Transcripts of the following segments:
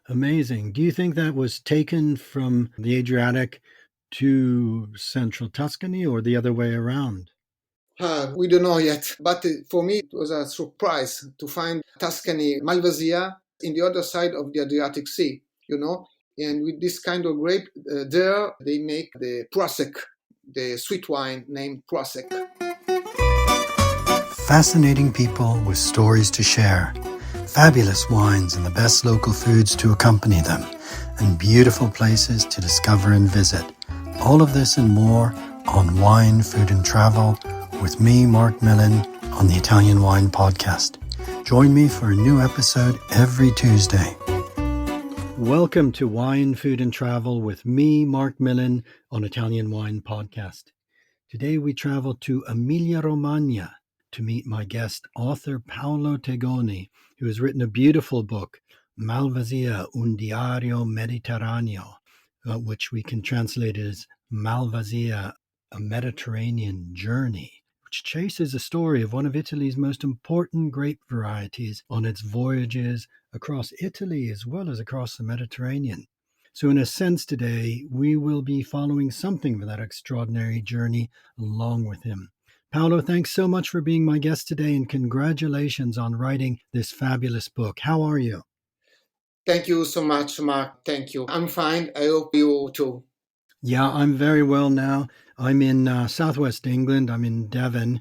Amazing. Do you think that was taken from the Adriatic to central Tuscany or the other way around? We don't know yet, but for me it was a surprise to find Tuscany, Malvasia, in the other side of the Adriatic Sea, you know. And with this kind of grape, there they make the Prosek, the sweet wine named Prosek. Fascinating people with stories to share, fabulous wines and the best local foods to accompany them, and beautiful places to discover and visit. All of this and more on Wine, Food and Travel with me, Marc Millon, on the Italian Wine Podcast. Join me for a new episode every Tuesday. Welcome to Wine, Food and Travel with me, Marc Millon, on Italian Wine Podcast. Today we travel to Emilia-Romagna to meet my guest, author Paolo Tegoni, who has written a beautiful book, Malvasia, un diario mediterraneo, which we can translate as Malvasia, a Mediterranean journey, which chases a story of one of Italy's most important grape varieties on its voyages across Italy as well as across the Mediterranean. So in a sense today, we will be following something of that extraordinary journey along with him. Paolo, thanks so much for being my guest today and congratulations on writing this fabulous book. How are you? Thank you so much, Mark. Thank you. I'm fine. I hope you too. Yeah, I'm very well now. I'm in southwest England. I'm in Devon,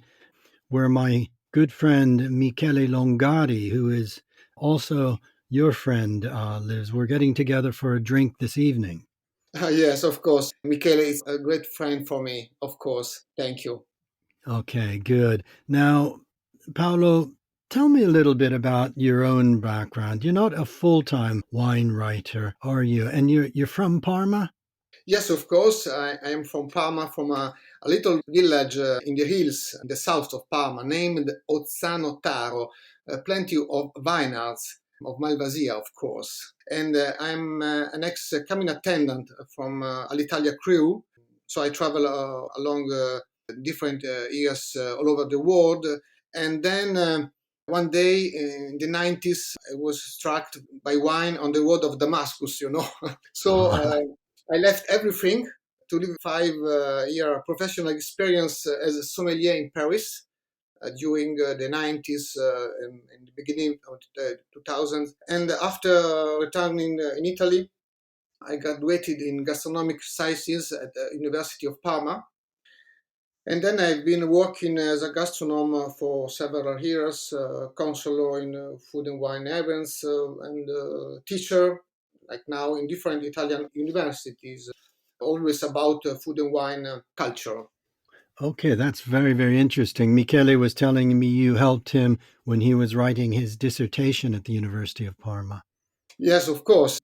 where my good friend Michele Longari, who is also your friend, lives. We're getting together for a drink this evening. Yes, of course. Michele is a great friend for me, of course. Thank you. Okay, good. Now, Paolo, tell me a little bit about your own background. You're not a full-time wine writer, are you? And you're from Parma? Yes, of course. I am from Parma, from a little village in the hills in the south of Parma named Ozzano Taro. Plenty of vineyards of Malvasia, of course. And I'm an ex-cabin attendant from Alitalia crew. So I travel along different years all over the world. And then one day in the 90s, I was struck by wine on the road of Damascus, you know. So I left everything to live 5 year professional experience as a sommelier in Paris during the 90s and the beginning of the 2000s. And after returning in Italy, I graduated in gastronomic sciences at the University of Parma. And then I've been working as a gastronome for several years, counselor in food and wine events, and teacher, like now in different Italian universities, always about food and wine culture. Okay, that's very, very interesting. Michele was telling me you helped him when he was writing his dissertation at the University of Parma. Yes, of course.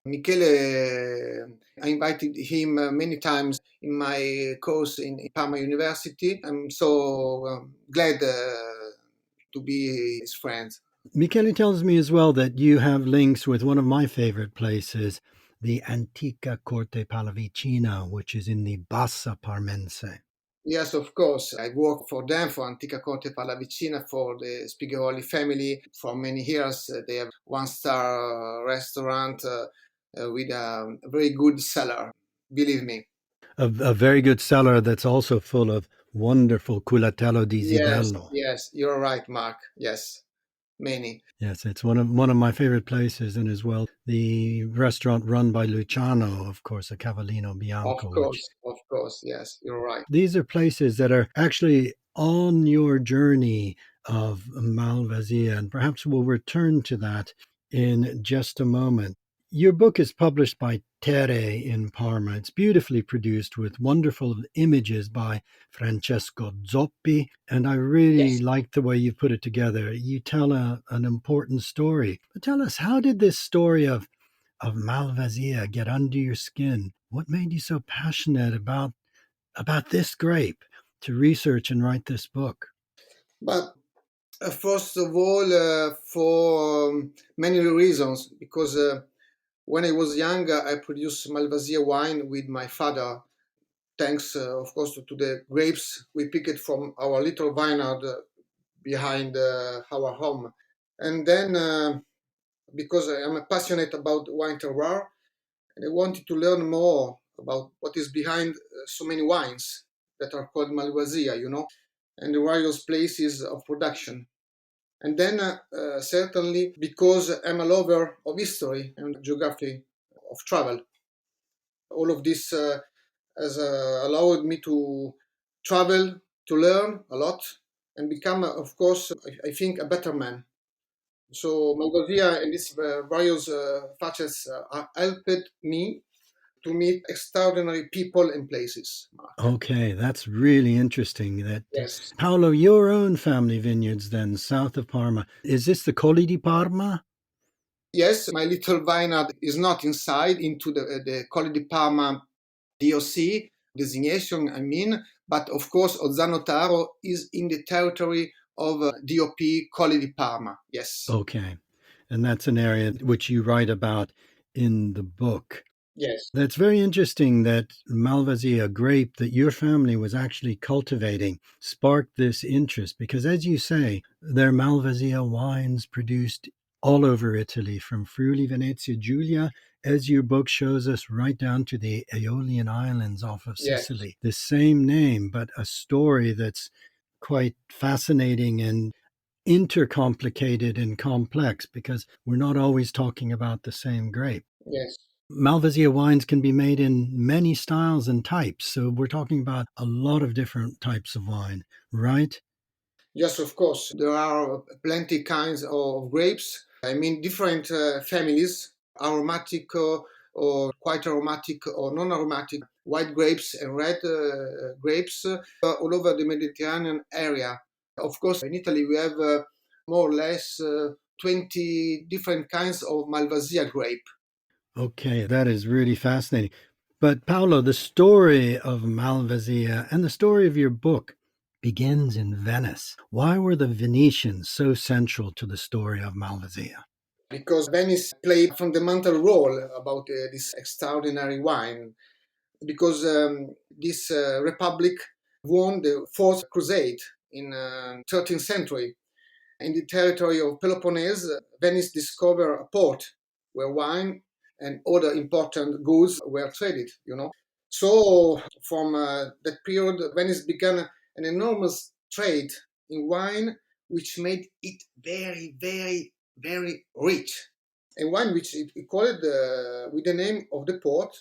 Michele, I invited him many times in my course in Parma University. I'm so glad to be his friend. Michele tells me as well that you have links with one of my favorite places, the Antica Corte Pallavicina, which is in the Bassa Parmense. Yes, of course. I worked for them, for Antica Corte Pallavicina, for the Spigaroli family for many years. They have one-star restaurant with a very good cellar, believe me. A very good cellar that's also full of wonderful culatello di Yes, Zibello. yes, you're right, Mark. Yes, many. Yes, it's one of my favorite places, and as well the restaurant run by Luciano, of course, a Cavallino Bianco. Which Of course, yes, you're right. these are places that are actually on your journey of Malvasia, and perhaps we'll return to that in just a moment. Your book is published by Terrae in Parma. It's beautifully produced with wonderful images by Francesco Zoppi, and I really Yes. like the way you put it together. You tell an important story. But tell us, how did this story of Malvasia get under your skin? What made you so passionate about this grape to research and write this book? But first of all, for many reasons, because when I was younger, I produced Malvasia wine with my father, thanks, of course, to the grapes we picked from our little vineyard behind our home. And then because I am passionate about wine terroir, and I wanted to learn more about what is behind so many wines that are called Malvasia, and the various places of production. And then certainly because I'm a lover of history and geography of travel. All of this has allowed me to travel, to learn a lot, and become, of course, I think, a better man. So Malvasia and these various facets helped me to meet extraordinary people and places, Mark. Okay, that's really interesting. That Yes. Paolo, your own family vineyards, then south of Parma, is this the Colli di Parma? Yes, my little vineyard is not inside into the Colle di Parma DOC designation, I mean, but of course Ozzano Taro is in the territory of DOP Colle di Parma. Yes. Okay, and that's an area which you write about in the book. Yes. That's very interesting that Malvasia grape that your family was actually cultivating sparked this interest because, as you say, there are Malvasia wines produced all over Italy, from Friuli, Venezia, Giulia, as your book shows us, right down to the Aeolian Islands off of Yes. Sicily. The same name, but a story that's quite fascinating and intercomplicated and complex because we're not always talking about the same grape. Yes. Malvasia wines can be made in many styles and types. So we're talking about a lot of different types of wine, right? Yes, of course. There are plenty kinds of grapes. I mean, different families, aromatic or quite aromatic or non-aromatic, white grapes and red grapes all over the Mediterranean area. Of course, in Italy we have more or less 20 different kinds of Malvasia grape. Okay, that is really fascinating. But Paolo, the story of Malvasia and the story of your book begins in Venice. Why were the Venetians so central to the story of Malvasia? Because Venice played a fundamental role about this extraordinary wine. Because this republic won the Fourth Crusade in 13th century. In the territory of Peloponnese, Venice discovered a port where wine and other important goods were traded. So from that period, Venice began an enormous trade in wine, which made it very, very, very rich. And wine which it called with the name of the port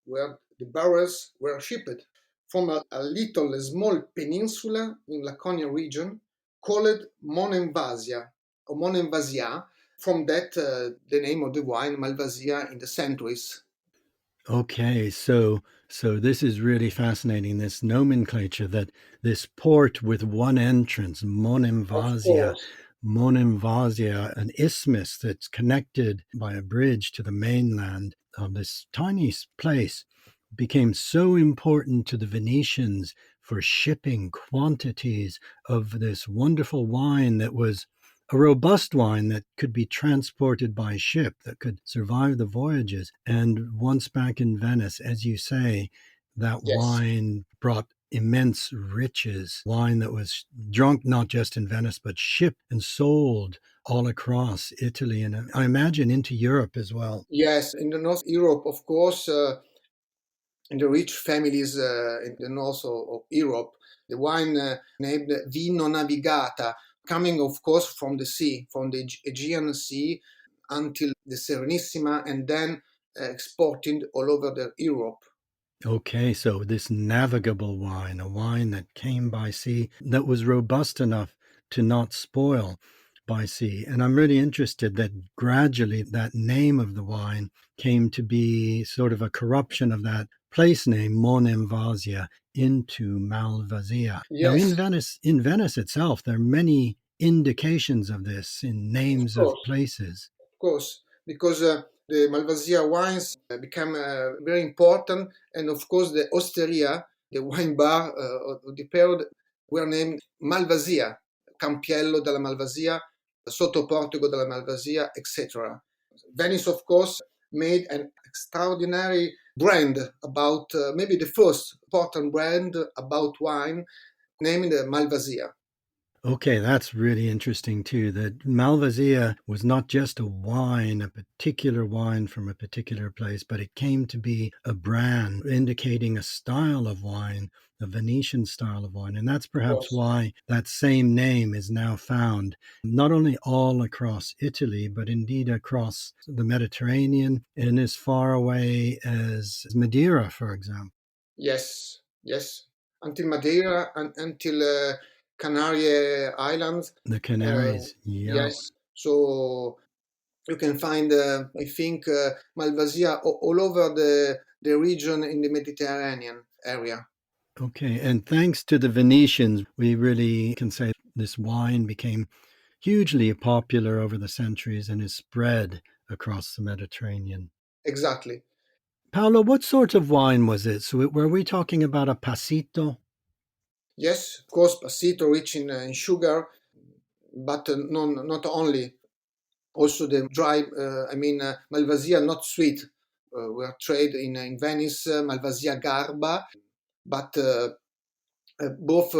where the barrels were shipped from a little small peninsula in Laconia region called Monemvasia or Monemvasia. From that, the name of the wine Malvasia in the centuries. Okay, so this is really fascinating. This nomenclature that this port with one entrance, Of Monemvasia, course, Monemvasia, an isthmus that's connected by a bridge to the mainland of this tiny place, became so important to the Venetians for shipping quantities of this wonderful wine that was a robust wine that could be transported by ship, that could survive the voyages. And once back in Venice, as you say, that yes. wine brought immense riches, wine that was drunk not just in Venice, but shipped and sold all across Italy and I imagine into Europe as well. Yes, in the North Europe, of course, in the rich families in the north of Europe, the wine named Vino Navigata, coming, of course, from the sea, from the Aegean Sea until the Serenissima, and then exported all over Europe. Okay, so this navigable wine, a wine that came by sea, that was robust enough to not spoil by sea. And I'm really interested that gradually that name of the wine came to be sort of a corruption of that place name, Monemvasia, into Malvasia. Now Yes, In Venice itself, there are many indications of this in of names of course. places. Of course, because the Malvasia wines become very important, and of course the osteria, the wine bar of the period, were named Malvasia, Campiello della Malvasia, Sottoportico della Malvasia, etc. Venice, of course, made an extraordinary brand about maybe the first important brand about wine named Malvasia. Okay, that's really interesting too. That Malvasia was not just a wine, a particular wine from a particular place, but it came to be a brand indicating a style of wine, a Venetian style of wine. And that's Of perhaps course. why that same name is now found not only all across Italy, but indeed across the Mediterranean and as far away as Madeira, for example. Yes, yes. Until Madeira and until Canary Islands. The Uh, Canaries, yeah. yes. So you can find, I think, Malvasia all over the region in the Mediterranean area. Okay, and thanks to the Venetians, we really can say this wine became hugely popular over the centuries and is spread across the Mediterranean. Exactly. Paolo, what sort of wine was it? So, were we talking about a passito? Yes, of course, Passito rich in sugar, but not only. Also the dry, Malvasia not sweet, were trade in Venice, Malvasia Garba, but both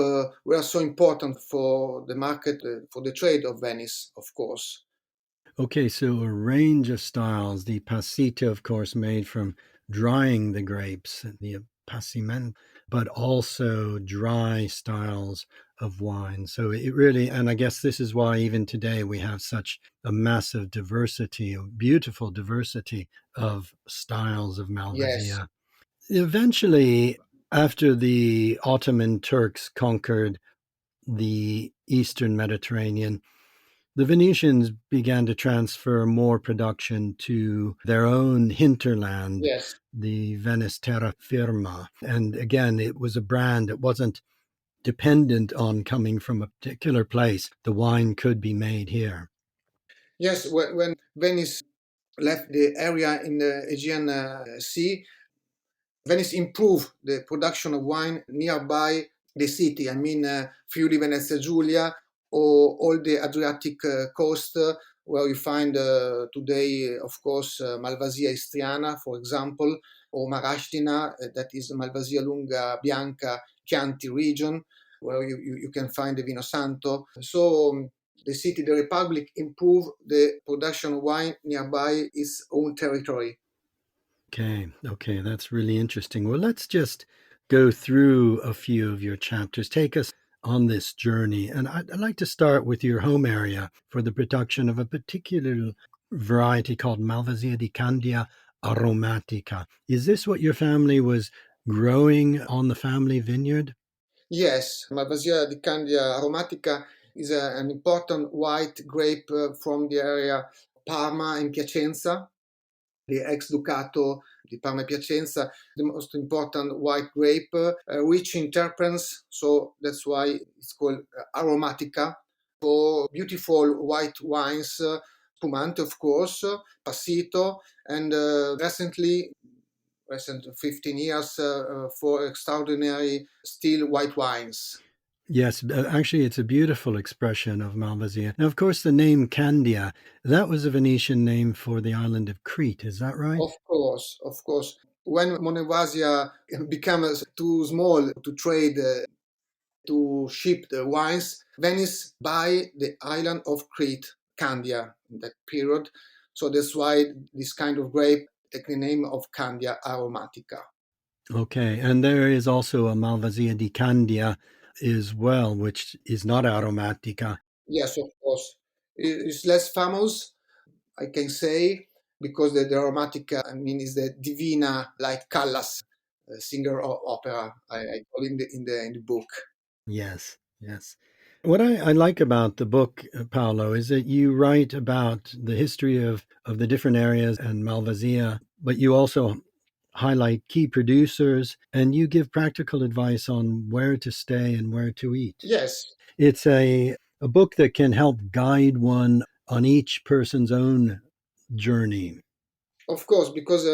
were so important for the market, for the trade of Venice, of course. Okay, so a range of styles. The passito, of course, made from drying the grapes, the passimento, but also dry styles of wine. So it really, and I guess this is why even today we have such a massive diversity, a beautiful diversity of styles of Yes, Malvasia. Eventually, after the Ottoman Turks conquered the Eastern Mediterranean, the Venetians began to transfer more production to their own hinterland, yes. the Venice terra firma. And again, it was a brand that wasn't dependent on coming from a particular place. The wine could be made here. Yes, when Venice left the area in the Aegean Sea, Venice improved the production of wine nearby the city. I mean, Friuli Venezia Giulia or all the Adriatic coast, where you find today, of course, Malvasia Istriana, for example, or Marastina, that is Malvasia Lunga Bianca Chianti region, where you can find the Vino Santo. So the city, the Republic, improved the production of wine nearby its own territory. Okay, okay, that's really interesting. Well, let's just go through a few of your chapters. Take us on this journey. And I'd like to start with your home area for the production of a particular variety called Malvasia di Candia aromatica. Is this what your family was growing on the family vineyard? Yes, Malvasia di Candia aromatica is an important white grape from the area Parma and Piacenza, the ex-ducato di Parma e Piacenza, the most important white grape, rich in terpenes, so that's why it's called aromatica. For beautiful white wines, spumante of course, passito, and recent 15 years for extraordinary still white wines. Yes, actually, it's a beautiful expression of Malvasia. Now, of course, the name Candia, that was a Venetian name for the island of Crete. Is that right? Of course, of course. When Monevasia becomes too small to trade, to ship the wines, Venice buy the island of Crete, Candia, in that period. So that's why this kind of grape take the name of Candia aromatica. Okay, and there is also a Malvasia di Candia as well, which is not aromatica. Yes, of course. It's less famous, I can say, because the aromatica, I mean, is the Divina, like Callas, singer of opera. I call in the book. Yes, yes. What I like about the book, Paolo, is that you write about the history of the different areas and Malvasia, but you also highlight key producers and you give practical advice on where to stay and where to eat. Yes, It's a book that can help guide one on each person's own journey. of course, because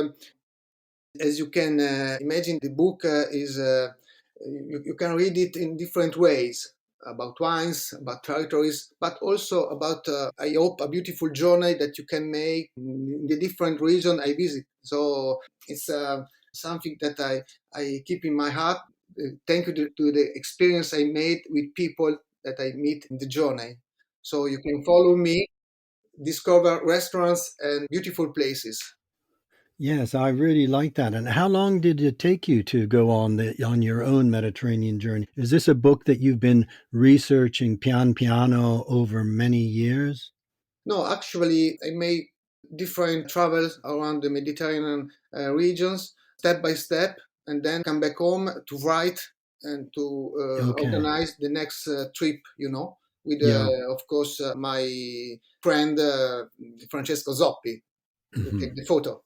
as you can imagine, the book is you can read it in different ways about wines, about territories, but also about, I hope, a beautiful journey that you can make in the different region I visit. So it's something that I keep in my heart. Thank you to the experience I made with people that I meet in the journey. So you can follow me, discover restaurants and beautiful places. Yes, I really like that. And how long did it take you to go on your own Mediterranean journey? Is this a book that you've been researching pian piano over many years? No, actually, I made different travels around the Mediterranean regions, step by step, and then come back home to write and to Okay. organize the next trip, with, Yeah. of course, my friend Francesco Zoppi, who Mhm. take the photo.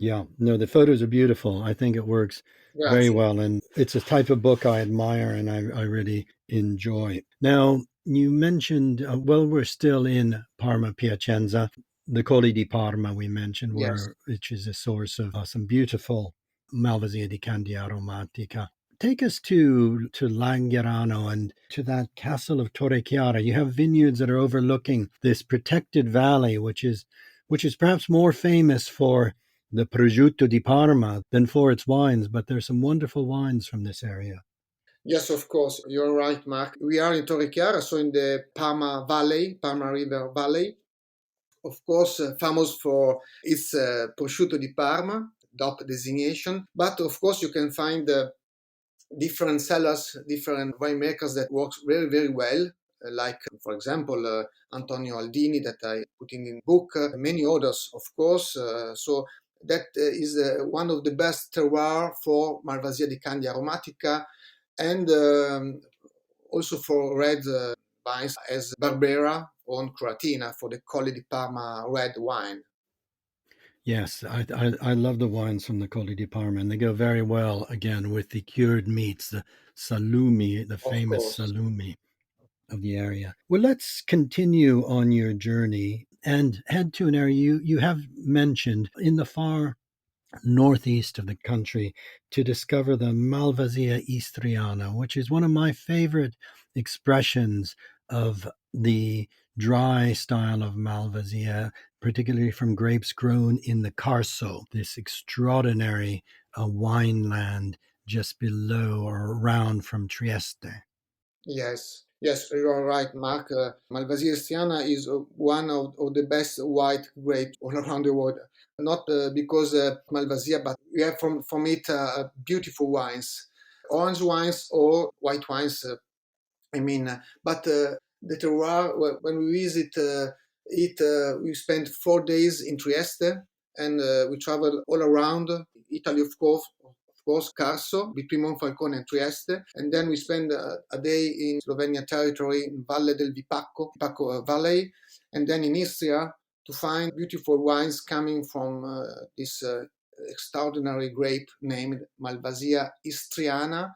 Yeah, no, the photos are beautiful. I think it works very Grazie. well, and it's a type of book I admire and I really enjoy. Now, you mentioned, well, we're still in Parma, Piacenza, the Colli di Parma we mentioned, Yes. which is a source of some beautiful Malvasia di Candia aromatica. Take us to Langherano and to that castle of Torre Chiara. You have vineyards that are overlooking this protected valley, which is perhaps more famous for the prosciutto di Parma than for its wines, but there's some wonderful wines from this area. Yes, of course. You're right, Mark. We are in Torre Chiara, so in the Parma Valley, Parma River Valley. Of course, famous for its prosciutto di Parma, DOP designation. But of course, you can find different sellers, different winemakers that works very, very well. Like, for example, Antonio Aldini that I put in book, many others, of course. So that is one of the best terroir for Malvasia di Candia aromatica and also for red wines as Barbera or Croatina for the Colli di Parma red wine. Yes, I love the wines from the Colli di Parma, and they go very well again with the cured meats, the salumi, the Of famous course. salumi of the area. Well, let's continue on your journey and head to an area you have mentioned in the far northeast of the country to discover the Malvasia istriana, which is one of my favorite expressions of the dry style of Malvasia, particularly from grapes grown in the Carso, this extraordinary wineland just below or around from Trieste. Yes, yes, you are right, Mark. Malvasia Siana is one of the best white grapes all around the world. Not because Malvasia, but we have from it beautiful wines, orange wines or white wines. I mean, but the terroir, when we visit it, we spend 4 days in Trieste and we travel all around Italy, of course, Carso, between Monfalcone and Trieste. And then we spend a day in Slovenia territory in Valle del Vipacco Valley, and then in Istria to find beautiful wines coming from this extraordinary grape named Malvasia Istriana.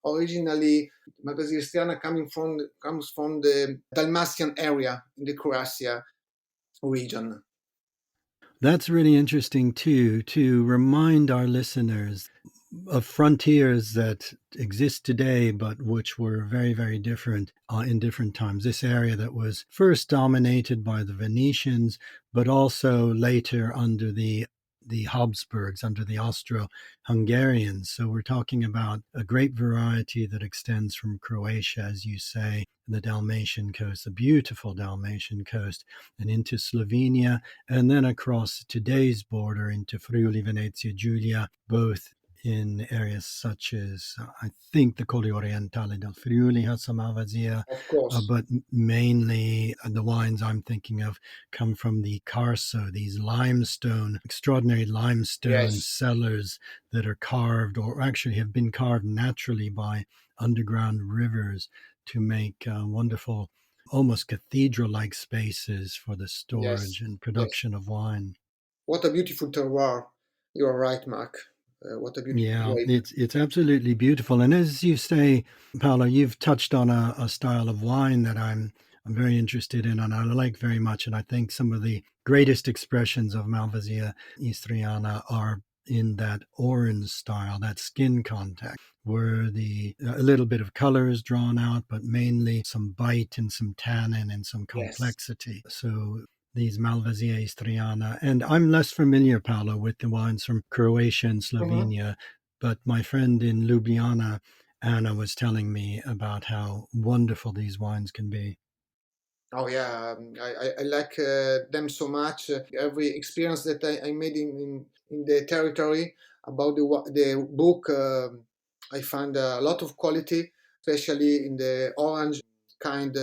Originally, Malvasia Istriana comes from the Dalmatian area in the Croatia region. That's really interesting too, to remind our listeners of frontiers that exist today, but which were very, very different in different times. This area that was first dominated by the Venetians, but also later under the Habsburgs, under the Austro-Hungarians. So we're talking about a great variety that extends from Croatia, as you say, the Dalmatian coast, the beautiful Dalmatian coast, and into Slovenia, and then across today's border into Friuli, Venezia Giulia, both in areas such as, I think, the Colli Orientale del Friuli has some Malvasia, Of course. but mainly the wines I'm thinking of come from the Carso, these extraordinary limestone Yes. cellars that are carved or actually have been carved naturally by underground rivers to make wonderful, almost cathedral like spaces for the Yes. storage and Yes. production of wine. What a beautiful terroir. You are right, Mark. What a beautiful Yeah, grape. it's absolutely beautiful. And as you say, Paolo, you've touched on a style of wine that I'm very interested in and I like very much. And I think some of the greatest expressions of Malvasia Istriana are in that orange style, that skin contact, where the a little bit of color is drawn out, but mainly some bite and some tannin and some Yes. complexity. So these Malvasia Istriana. And I'm less familiar, Paolo, with the wines from Croatia and Mhm. Slovenia, but my friend in Ljubljana Anna was telling me about how wonderful these wines can be. Oh yeah, I like them so much. Every experience that I made in the territory about the book, I found a lot of quality, especially in the orange kind,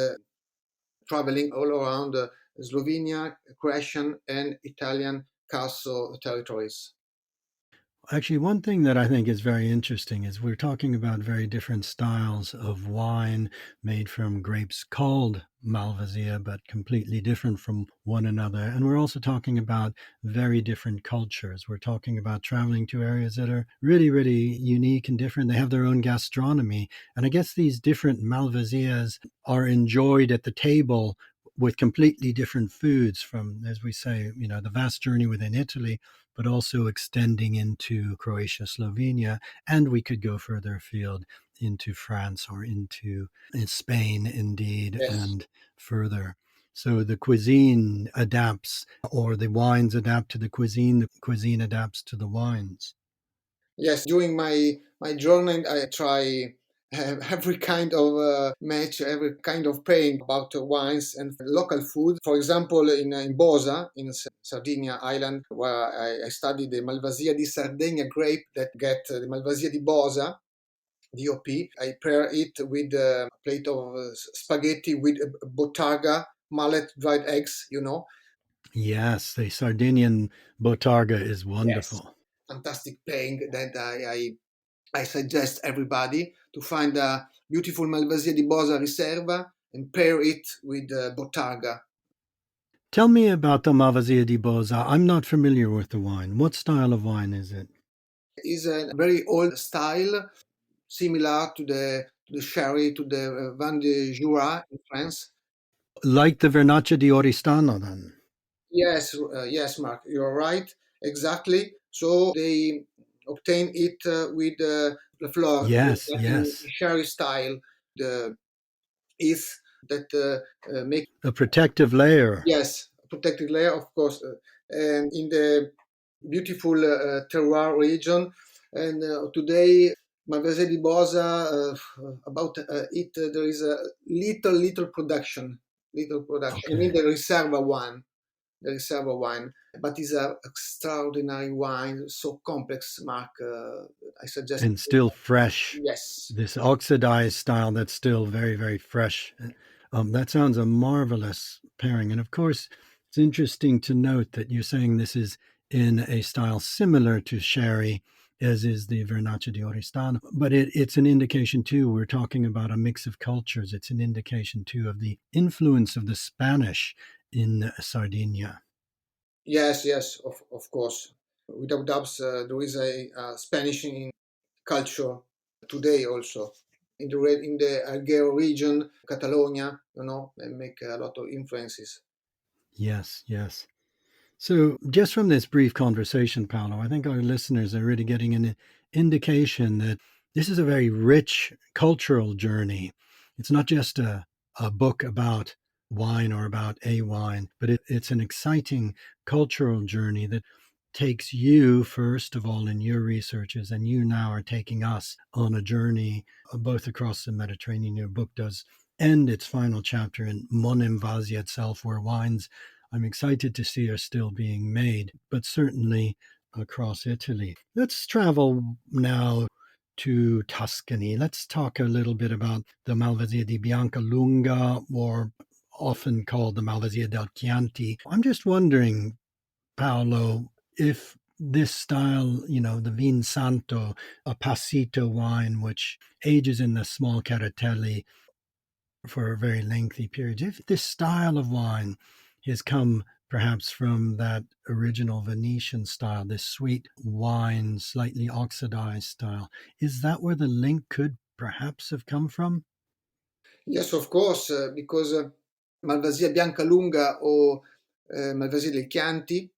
traveling all around Slovenia, Croatian, and Italian Carso territories. Actually, one thing that I think is very interesting is we're talking about very different styles of wine made from grapes called Malvasia, but completely different from one another. And we're also talking about very different cultures. We're talking about traveling to areas that are really, really unique and different. They have their own gastronomy. And I guess these different Malvasias are enjoyed at the table with completely different foods from, as we say, the vast journey within Italy, but also extending into Croatia, Slovenia, and we could go further afield into France or into Spain, indeed, Yes. and further. So the cuisine adapts, or the wines adapt to the cuisine adapts to the wines. Yes, during my journey, I try every kind of match, every kind of paying about wines and local food. For example, in Bosa, in Sardinia island, where I studied the Malvasia di Sardegna grape that get the Malvasia di Bosa, DOP. I pair it with a plate of spaghetti with botarga, mullet, dried eggs. Yes, the Sardinian botarga is Yes. wonderful. Fantastic paying that I suggest everybody to find a beautiful Malvasia di Bosa Riserva and pair it with Botarga. Tell me about the Malvasia di Bosa. I'm not familiar with the wine. What style of wine is it? It's a very old style, similar to the sherry, to the Vin de Jura in France. Like the Vernaccia di Oristano, then? Yes, yes, Mark, you're right, exactly. So they obtain it with the flour, Yes, like in yes. sherry style. The is that make. A protective layer. Yes, protected layer, of course, and in the beautiful terroir region. And today, Malvasia di Bosa, about it, there is a little production, little production. I mean, Okay. the Reserva wine, but it's an extraordinary wine, so complex. Mark, I suggest. And still fresh. Yes. This oxidized style that's still very, very fresh. That sounds a marvelous pairing. And of course, it's interesting to note that you're saying this is in a style similar to sherry, as is the Vernaccia di Oristano. But it's an indication, too, we're talking about a mix of cultures. It's an indication, too, of the influence of the Spanish in Sardinia. Yes, yes, of course. Without doubts, there is a Spanish in culture today also. In the Algarve region, Catalonia, they make a lot of influences. Yes, yes. So, just from this brief conversation, Paolo, I think our listeners are really getting an indication that this is a very rich cultural journey. It's not just a book about wine or about a wine, but it's an exciting cultural journey that takes you, first of all, in your researches, and you now are taking us on a journey both across the Mediterranean. Your book does end its final chapter in Monemvasia itself, where wines I'm excited to see are still being made, but certainly across Italy. Let's travel now to Tuscany. Let's talk a little bit about the Malvasia di Biancalunga, or often called the Malvasia del Chianti. I'm just wondering, Paolo, if this style, the Vin Santo, a passito wine, which ages in the small caratelli for very lengthy periods, if this style of wine has come perhaps from that original Venetian style, this sweet wine, slightly oxidized style, is that where the link could perhaps have come from? Yes, of course, because Malvasia Biancalunga or Malvasia del Chianti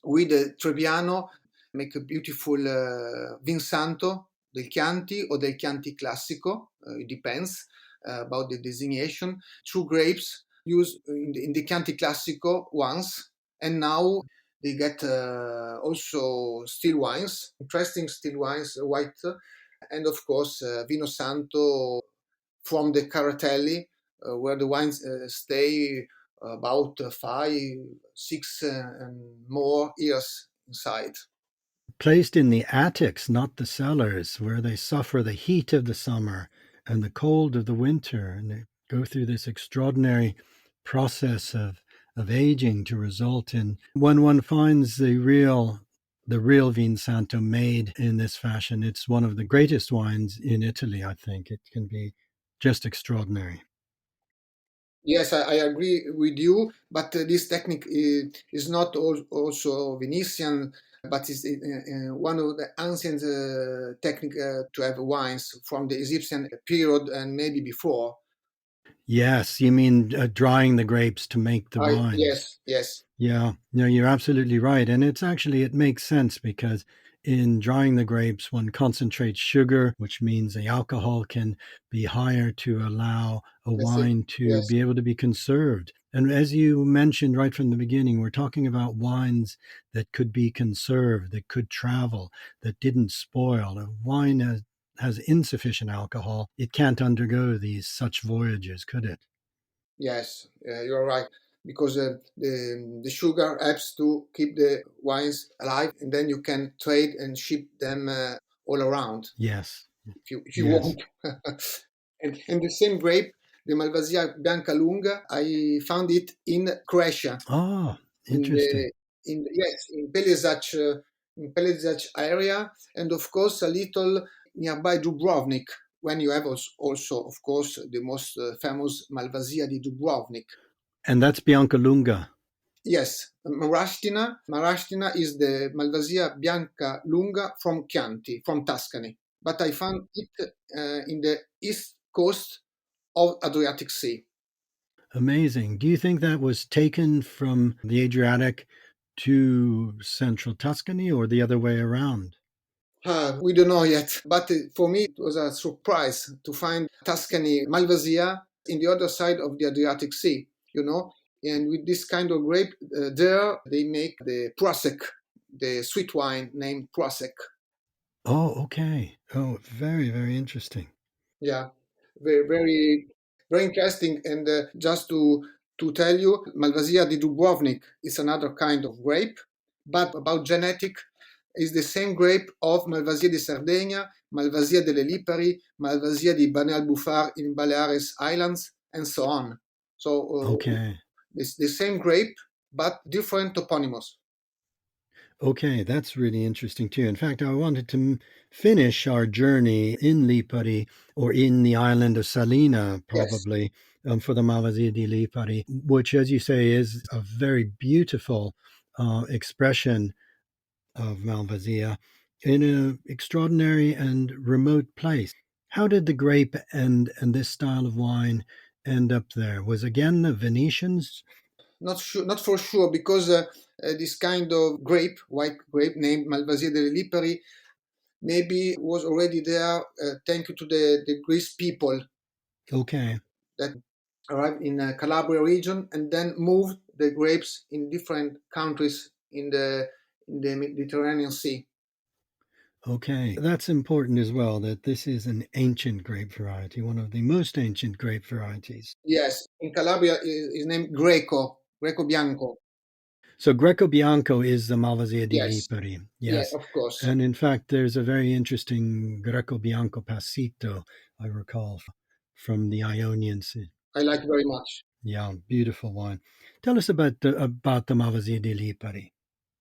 with Trebbiano make a beautiful Vinsanto del Chianti or del Chianti Classico. It depends about the designation. Two grapes used in the Chianti Classico once, and now they get also still wines, interesting still wines, white. and of course Vino Santo from the Caratelli, where the wines stay about 5, 6, and more years inside. Placed in the attics, not the cellars, where they suffer the heat of the summer and the cold of the winter, and they go through this extraordinary process of aging to result in when one finds the real Vin Santo made in this fashion. It's one of the greatest wines in Italy, I think. It can be just extraordinary. Yes, I agree with you, but this technique is not also Venetian, but is one of the ancient technique to have wines from the Egyptian period and maybe before. Yes, you mean drying the grapes to make the wines. Yes, yes, Yeah, no, you're absolutely right. And it makes sense because in drying the grapes, one concentrates sugar, which means the alcohol can be higher to allow a that's it. wine to Yes, be able to be conserved. And as you mentioned right from the beginning, we're talking about wines that could be conserved, that could travel, that didn't spoil. A wine has insufficient alcohol. It can't undergo these such voyages, could it? yes, you're right. Because the sugar helps to keep the wines alive, and then you can trade and ship them all around Yes. if you Yes. want. And the same grape, the Malvasia Bianca Lunga, I found it in Croatia, Oh, in interesting. the yes, in Pelezach area, and of course a little nearby Dubrovnik. When you have also, of course, the most famous Malvasia di Dubrovnik. And that's Biancalunga. Yes, Marastina. Marastina is the Malvasia Bianca Lunga from Chianti, from Tuscany. But I found it in the east coast of Adriatic Sea. Amazing. Do you think that was taken from the Adriatic to central Tuscany or the other way around? We don't know yet, but for me it was a surprise to find Tuscany Malvasia in the other side of the Adriatic Sea, you know. And with this kind of grape, there they make the Prosek, the sweet wine named Prosek. Oh, okay. Oh, very, very interesting. Yeah, very, very, very interesting. And just to tell you, Malvasia di Dubrovnik is another kind of grape, but about genetic, is the same grape of Malvasia di Sardegna, Malvasia delle Lipari, Malvasia di Balear in Baleares Islands, and so on. So Okay. it's the same grape, but different toponymous. Okay, that's really interesting too. In fact, I wanted to finish our journey in Lipari or in the island of Salina, Yes. probably, for the Malvasia di Lipari, which, as you say, is a very beautiful expression of Malvasia in an extraordinary and remote place. How did the grape and this style of wine end up there? Was again the Venetians? Not sure, not for sure, because this kind of grape, white grape named Malvasia delle Lipari, maybe was already there thanks to the Greece people Okay, that arrived in Calabria region and then moved the grapes in different countries in the Mediterranean Sea. okay. That's important as well, that this is an ancient grape variety, one of the most ancient grape varieties. Yes, in Calabria is named Greco, Greco Bianco. So Greco Bianco is the Malvasia di Yes, Lipari, yeah, yes. of course. And in fact, there's a very interesting Greco Bianco Passito, I recall, from the Ionian Sea. I like very much. Yeah, beautiful wine. Tell us about the Malvasia di Lipari.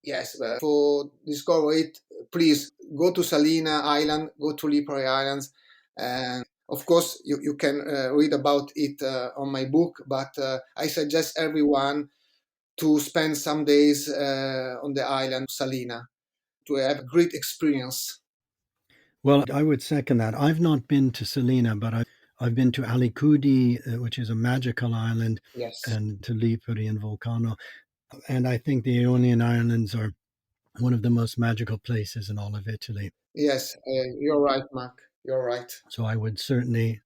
Yes, for discover it, please go to Salina Island, go to Lipari Islands, and of course you can read about it on my book. But I suggest everyone to spend some days on the island Salina to have a great experience. Well, I would second that. I've not been to Salina, but I've been to Alicudi, which is a magical island, Yes, and to Lipari and Volcano. And I think the Ionian Islands are one of the most magical places in all of Italy. yes, you're right, Mark. You're right. So I would certainly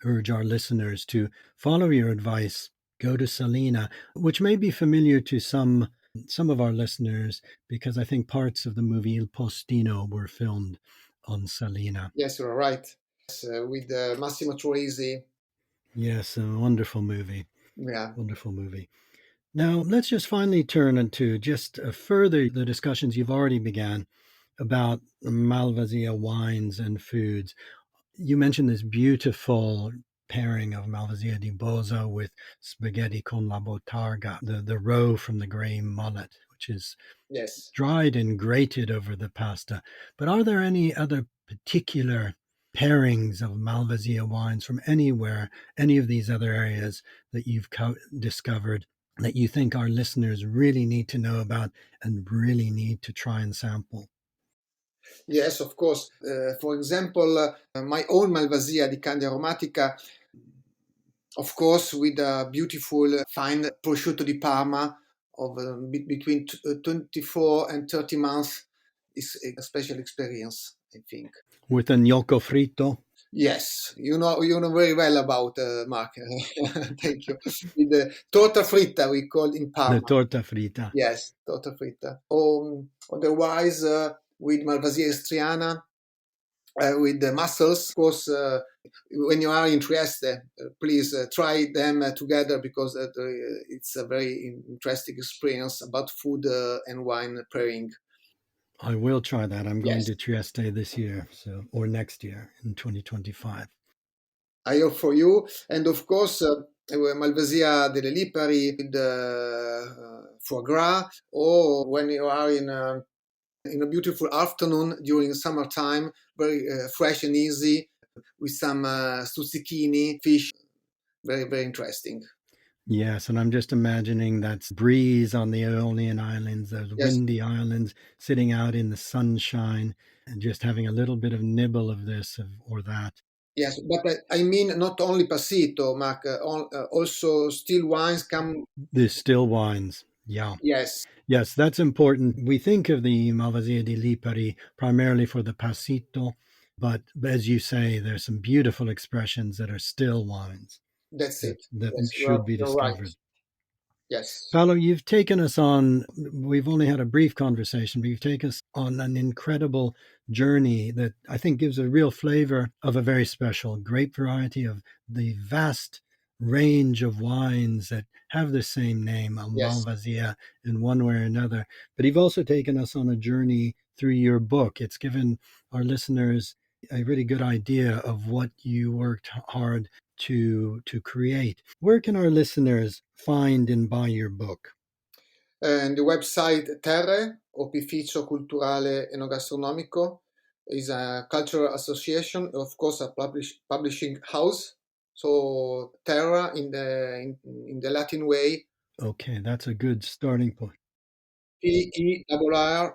urge our listeners to follow your advice, go to Salina, which may be familiar to some of our listeners because I think parts of the movie Il Postino were filmed on Salina. Yes, you're right. Yes, with Massimo Troisi. Yes, a wonderful movie. Yeah. Wonderful movie. Now, let's just finally turn into just further the discussions you've already began about Malvasia wines and foods. You mentioned this beautiful pairing of Malvasia di Bosa with spaghetti con la botarga, the roe from the grey mullet, which is Yes. dried and grated over the pasta. But are there any other particular pairings of Malvasia wines from anywhere, any of these other areas that you've discovered that you think our listeners really need to know about and really need to try and sample? Yes, of course. For example, my own Malvasia di Candia Aromatica, of course, with a beautiful fine prosciutto di Parma of between 24 and 30 months is a special experience, I think. With a gnocco fritto? Yes, you know very well about Mark. Thank you. With the torta fritta, we call in The Parma. torta frita. Yes, torta fritta. Otherwise, with Malvasia Istriana, with the mussels. Of course, when you are in Trieste, please try them together because it's a very interesting experience about food and wine pairing. I will try that. I'm going Yes, to Trieste this year, or next year in 2025. I hope for you. And of course, Malvasia delle Lipari with foie gras, or when you are in a beautiful afternoon during summertime, very fresh and easy, with some stuzzichini, fish, very, very interesting. Yes, and I'm just imagining that breeze on the Aeolian Islands, those Yes, windy islands, sitting out in the sunshine and just having a little bit of nibble of this or that. yes, but I mean not only Passito, Mark, also still wines come. The still wines. Yeah. Yes, Yes, that's important. We think of the Malvasia di Lipari primarily for the Passito, but as you say, there's some beautiful expressions that are still wines that's that, it. that Yes, should be you're right. discovered. Yes. Paolo, you've taken us on, we've only had a brief conversation, but you've taken us on an incredible journey that I think gives a real flavor of a very special grape variety of the vast range of wines that have the same name, a Yes. Malvasia, in one way or another. But you've also taken us on a journey through your book. It's given our listeners a really good idea of what you worked hard to create. Where can our listeners find and buy your book? And the website Terrae, Opificio Culturale Enogastronomico, is a cultural association, of course, a publishing house. So Terra in the Latin way, Okay, that's a good starting point. Terrae.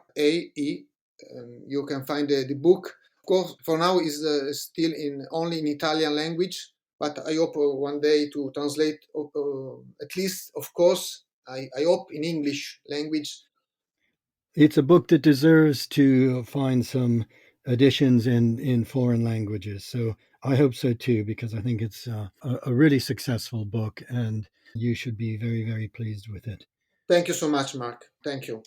You can find the book. Of course, for now is still only in Italian language, but I hope one day to translate at least, of course, I hope in English language. It's a book that deserves to find some additions in foreign languages. So I hope so too, because I think it's a really successful book and you should be very, very pleased with it. Thank you so much, Mark. Thank you.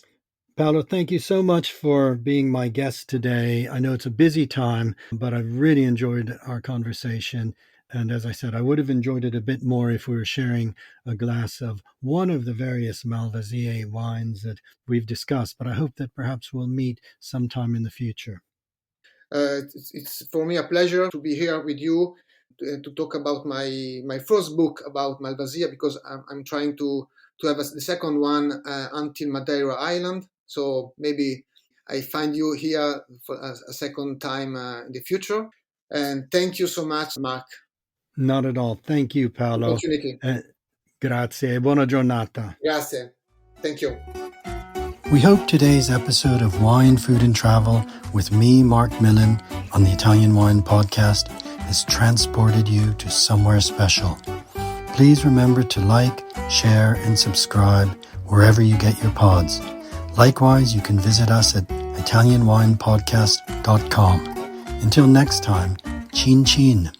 Paolo, thank you so much for being my guest today. I know it's a busy time, but I've really enjoyed our conversation. And as I said, I would have enjoyed it a bit more if we were sharing a glass of one of the various Malvasia wines that we've discussed. But I hope that perhaps we'll meet sometime in the future. It's for me a pleasure to be here with you to talk about my first book about Malvasia, because I'm trying to have the second one until Madeira Island. So maybe I find you here for a second time in the future. And thank you so much, Mark. Not at all. Thank you, Paolo. Opportunity. Grazie. Buona giornata. Grazie. Thank you. We hope today's episode of Wine, Food and Travel with me, Marc Millon, on the Italian Wine Podcast has transported you to somewhere special. Please remember to like, share, and subscribe wherever you get your pods. Likewise, you can visit us at italianwinepodcast.com. Until next time, chin chin.